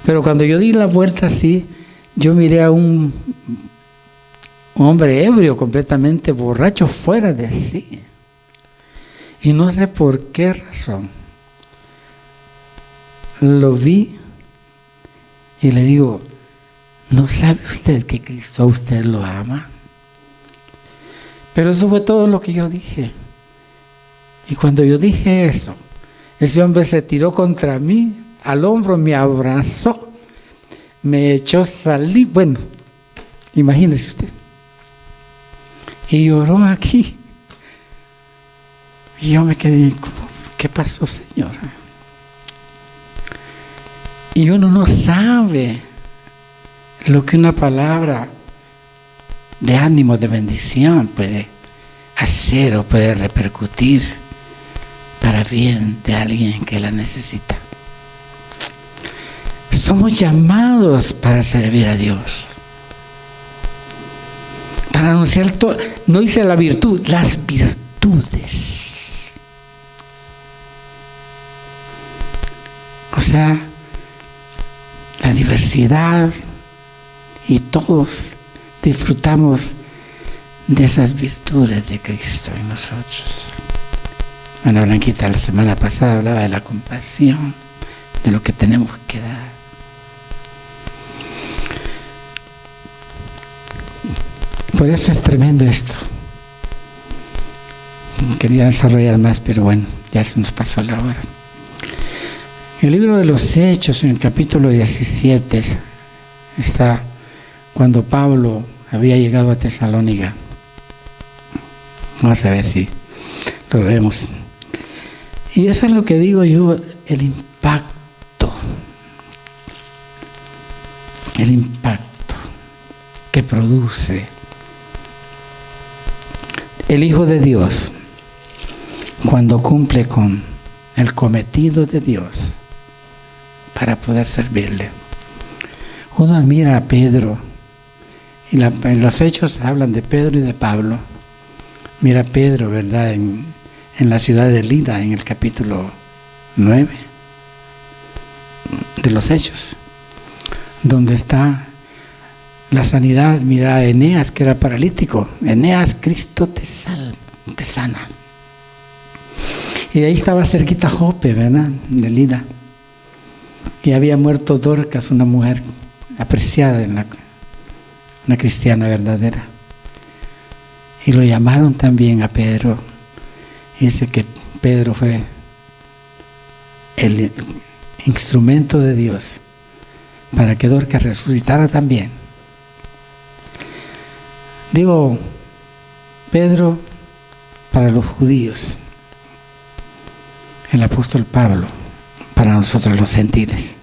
Pero cuando yo di la vuelta así, yo miré a un hombre ebrio, completamente borracho, fuera de sí. Y no sé por qué razón. Lo vi y le digo, ¿no sabe usted que Cristo a usted lo ama? Pero eso fue todo lo que yo dije. Y cuando yo dije eso, ese hombre se tiró contra mí, al hombro, me abrazó, me echó saliva, bueno, imagínese usted. Y lloró aquí. Y yo me quedé como, ¿qué pasó, Señor? Y uno no sabe lo que una palabra de ánimo, de bendición puede hacer o puede repercutir para bien de alguien que la necesita. Somos llamados para servir a Dios, para anunciar todo. No dice la virtud, las virtudes. O sea, la diversidad, y todos disfrutamos de esas virtudes de Cristo en nosotros. Ana Blanquita la semana pasada hablaba de la compasión, de lo que tenemos que dar. Por eso es tremendo esto. Quería desarrollar más, pero bueno, ya se nos pasó la hora. El libro de los Hechos, en el capítulo 17, está cuando Pablo había llegado a Tesalónica. Vamos a ver si lo vemos. Y eso es lo que digo yo, el impacto que produce el Hijo de Dios cuando cumple con el cometido de Dios para poder servirle. Uno admira a Pedro, y los hechos hablan de Pedro y de Pablo. Mira a Pedro, ¿verdad?, en la ciudad de Lida, en el capítulo 9 de los Hechos, donde está la sanidad. Mira a Eneas, que era paralítico. Eneas, Cristo te sana. Y de ahí estaba cerquita Jope, ¿verdad?, de Lida. Y había muerto Dorcas, una mujer apreciada, una cristiana verdadera. Y lo llamaron también a Pedro. Y dice que Pedro fue el instrumento de Dios para que Dorcas resucitara también. Digo, Pedro para los judíos, el apóstol Pablo para nosotros los gentiles.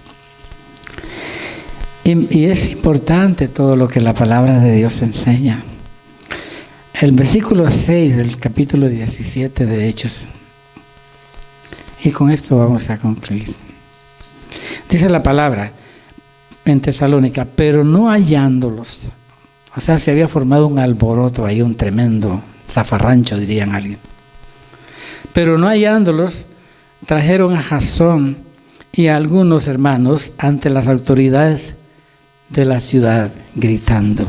Y es importante todo lo que la palabra de Dios enseña. El versículo 6 del capítulo 17 de Hechos, y con esto vamos a concluir. Dice la palabra en Tesalónica, pero no hallándolos. O sea, se había formado un alboroto ahí, un tremendo zafarrancho, dirían alguien. Pero no hallándolos, trajeron a Jasón y a algunos hermanos ante las autoridades de la ciudad, gritando.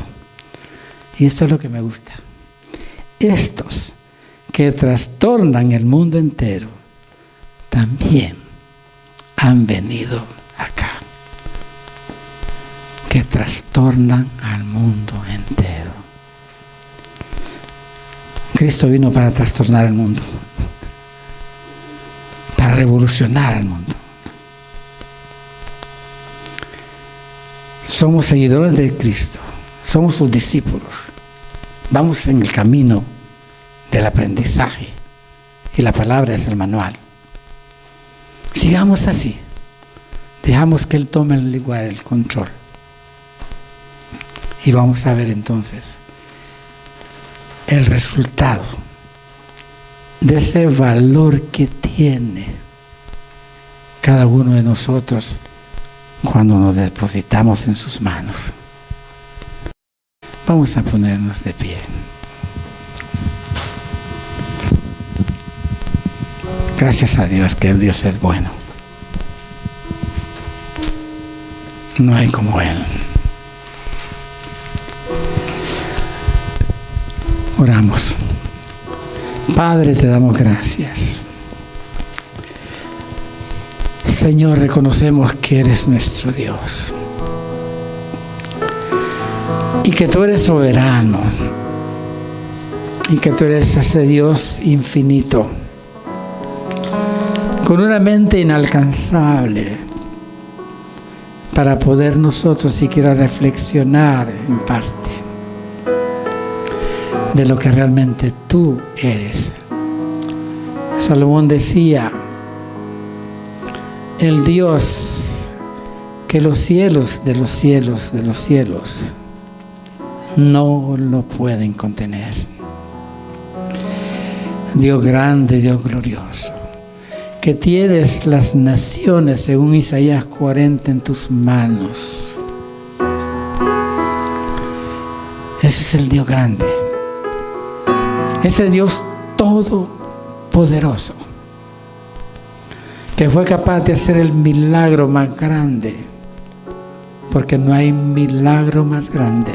Y esto es lo que me gusta. Estos que trastornan el mundo entero también han venido acá. Que trastornan al mundo entero. Cristo vino para trastornar el mundo, para revolucionar el mundo. Somos seguidores de Cristo, somos sus discípulos. Vamos en el camino del aprendizaje y la palabra es el manual. Sigamos así. Dejamos que Él tome el lugar, el control. Y vamos a ver entonces el resultado de ese valor que tiene cada uno de nosotros cuando nos depositamos en sus manos. Vamos a ponernos de pie. Gracias a Dios, que Dios es bueno. No hay como Él. Oramos. Padre, te damos gracias. Señor, reconocemos que eres nuestro Dios y que tú eres soberano y que tú eres ese Dios infinito con una mente inalcanzable para poder nosotros siquiera reflexionar en parte de lo que realmente tú eres. Salomón decía, el Dios que los cielos de los cielos de los cielos no lo pueden contener. Dios grande, Dios glorioso, que tienes las naciones, según Isaías 40, en tus manos. Ese es el Dios grande. Ese Dios todopoderoso, que fue capaz de hacer el milagro más grande, porque no hay milagro más grande.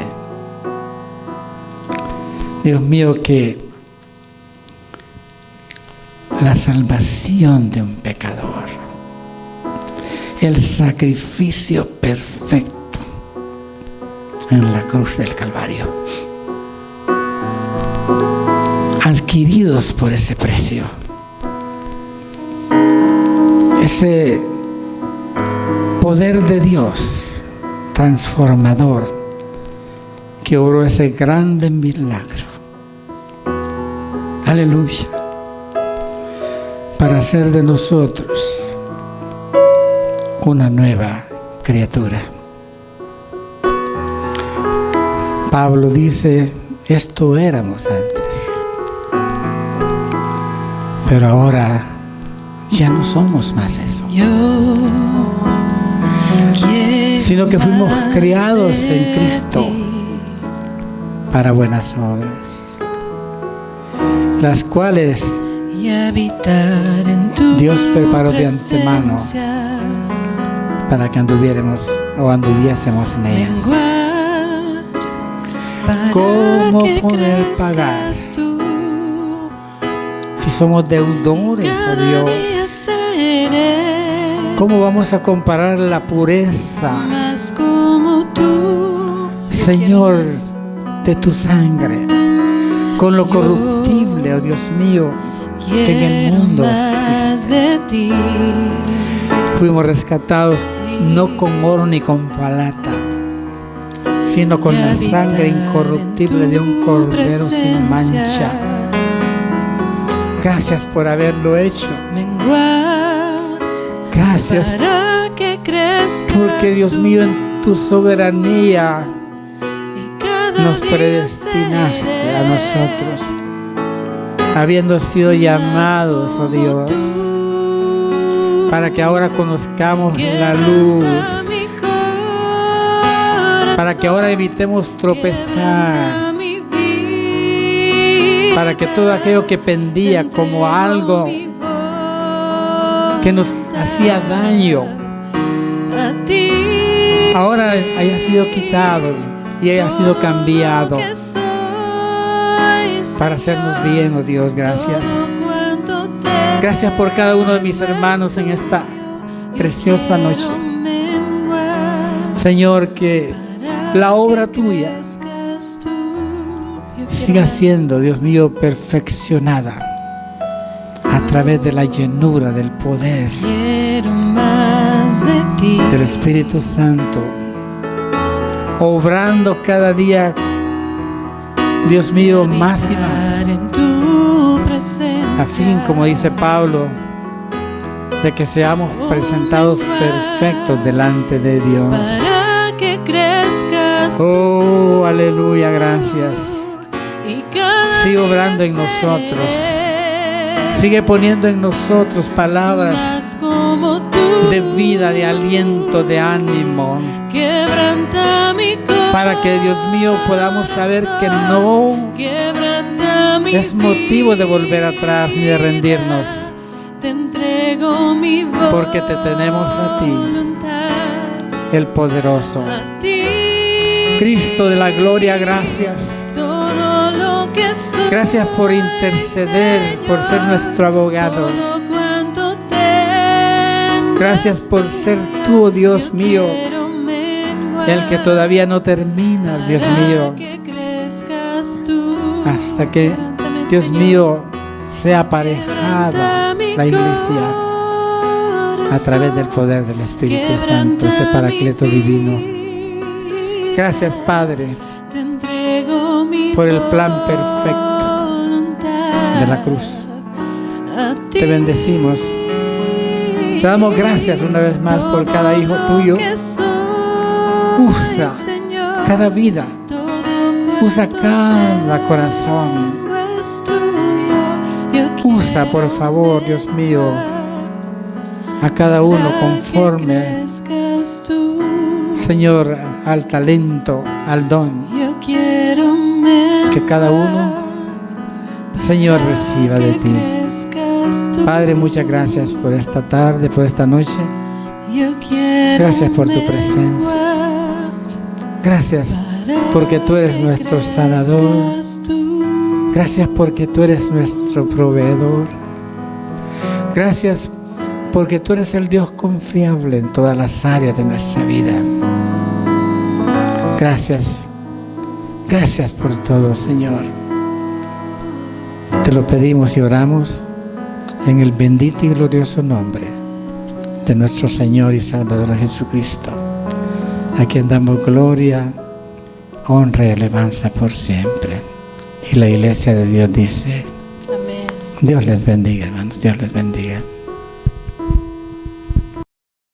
Dios mío, que la salvación de un pecador, el sacrificio perfecto en la cruz del Calvario, adquiridos por ese precio, ese poder de Dios transformador que obró ese grande milagro. Aleluya. Para hacer de nosotros una nueva criatura. Pablo dice, esto éramos antes, pero ahora ya no somos más eso, sino que fuimos criados en Cristo para buenas obras, las cuales Dios preparó de antemano para que anduviésemos en ellas. ¿Cómo poder pagar si somos deudores a Dios? ¿Cómo vamos a comparar la pureza, Señor, de tu sangre con lo corruptible, oh Dios mío, que en el mundo existe? Fuimos rescatados no con oro ni con plata, sino con la sangre incorruptible de un cordero sin mancha. Gracias por haberlo hecho. Gracias porque, Dios mío, en tu soberanía nos predestinaste a nosotros, habiendo sido llamados, oh Dios, para que ahora conozcamos la luz, para que ahora evitemos tropezar, para que todo aquello que pendía como algo que nos hacía daño ahora haya sido quitado y haya sido cambiado para hacernos bien, oh Dios. Gracias. Gracias por cada uno de mis hermanos en esta preciosa noche. Señor, que la obra tuya siga siendo, Dios mío, perfeccionada a través de la llenura del poder del Espíritu Santo, obrando cada día, Dios mío, más y más, a fin, como dice Pablo, de que seamos presentados perfectos delante de Dios. Oh, aleluya, gracias. Sigue obrando en nosotros. Sigue poniendo en nosotros palabras de vida, de aliento, de ánimo, para que, Dios mío, podamos saber que no es motivo de volver atrás ni de rendirnos, porque te tenemos a ti, el poderoso Cristo de la gloria. Gracias. Gracias por interceder, por ser nuestro abogado. Gracias por ser tú, oh Dios mío, el que todavía no terminas, Dios mío, hasta que, Dios mío, sea aparejada la iglesia a través del poder del Espíritu Santo, ese Paracleto divino. Gracias, Padre, por el plan perfecto de la cruz. Te bendecimos. Te damos gracias una vez más por cada hijo tuyo. Usa cada vida, usa cada corazón. Usa, por favor, Dios mío, a cada uno conforme, Señor, al talento, al don que cada uno, Señor, reciba de ti. Padre, muchas gracias por esta tarde, por esta noche. Gracias por tu presencia. Gracias porque tú eres nuestro sanador. Gracias porque tú eres nuestro proveedor. Gracias porque tú eres el Dios confiable en todas las áreas de nuestra vida. Gracias. Gracias por todo, Señor. Te lo pedimos y oramos en el bendito y glorioso nombre de nuestro Señor y Salvador Jesucristo, a quien damos gloria, honra y alabanza por siempre. Y la iglesia de Dios dice: amén. Dios les bendiga, hermanos. Dios les bendiga.